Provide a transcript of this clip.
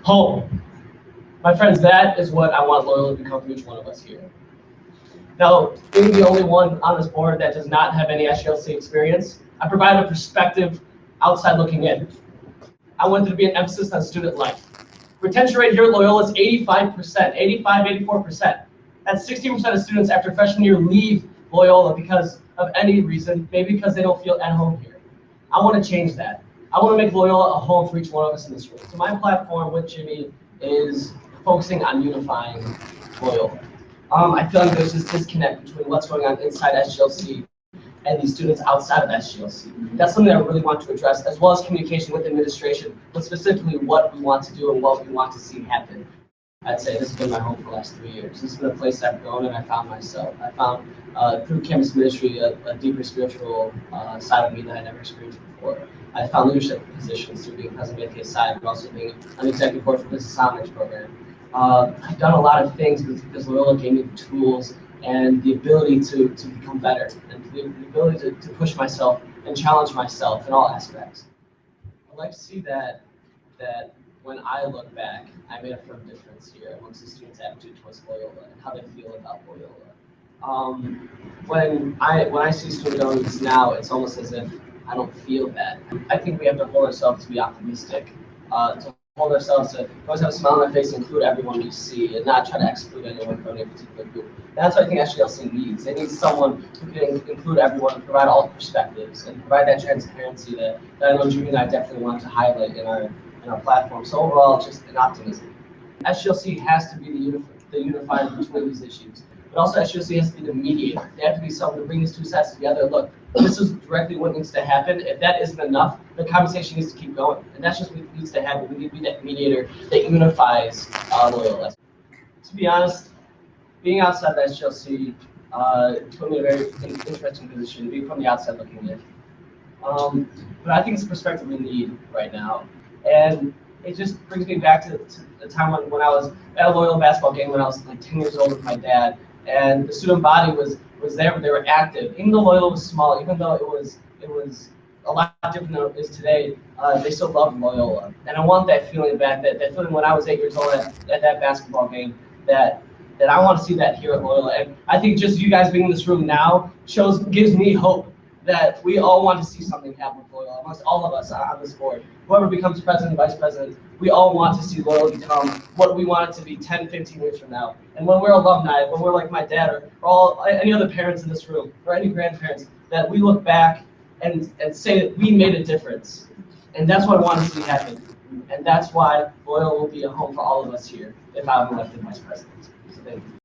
Home. My friends, that is what I want Loyola to become for each one of us here. Now, being the only one on this board that does not have any SGLC experience, I provide a perspective outside looking in. I want there to be an emphasis on student life. Retention rate here at Loyola is 85%, 85, 84%. That's 60% of students after freshman year leave Loyola because of any reason, maybe because they don't feel at home here. I want to change that. I want to make Loyola a home for each one of us in this room. So my platform with Jimmy is focusing on unifying Loyola. I feel like there's this disconnect between what's going on inside SGLC and these students outside of SGLC. That's something I really want to address, as well as communication with administration, but specifically what we want to do and what we want to see happen. I'd say this has been my home for the last 3 years. This has been a place I've grown and I found myself. I found through campus ministry a deeper spiritual side of me that I never experienced before. I found leadership positions through being president of the side, but also being an executive board for the Business Homage program. I've done a lot of things because Loyola gave me the tools and the ability to become better, and the ability to push myself and challenge myself in all aspects. I'd like to see that when I look back, I made a firm difference here amongst the students' attitude towards Loyola and how they feel about Loyola. When I see student governments now, it's almost as if I don't feel that. I think we have to hold ourselves to be optimistic, to hold ourselves to always have a smile on our face and include everyone we see and not try to exclude anyone from any particular group. And that's what I think SGLC needs. It needs someone who can include everyone and provide all perspectives and provide that transparency that I know Jimmy and I definitely want to highlight in our platform. So overall, just an optimism. SGLC has to be the unifier between these issues. But also SGLC has to be the mediator. They have to be someone to bring these two sides together. Look, this is directly what needs to happen. If that isn't enough, the conversation needs to keep going. And that's just what needs to happen. We need to be that mediator that unifies Loyola. To be honest, being outside the SGLC put me in a very interesting position, being from the outside looking in. But I think it's a perspective we need right now. And it just brings me back to the time when I was at a Loyola basketball game when I was like 10 years old with my dad. And the student body was there, but they were active. Even though Loyola was small, even though it was a lot different than it is today, they still loved Loyola. And I want that feeling back, that feeling when I was 8 years old at that basketball game, that I want to see that here at Loyola. And I think just you guys being in this room now gives me hope that we all want to see something happen with Loyola, amongst all of us on this board. Whoever becomes president, vice president, we all want to see Loyola become what we want it to be 10, 15 years from now. And when we're alumni, when we're like my dad or any other parents in this room, or any grandparents, that we look back and say that we made a difference. And that's what I want to see happen. And that's why Loyola will be a home for all of us here if I'm elected vice president. So thank you.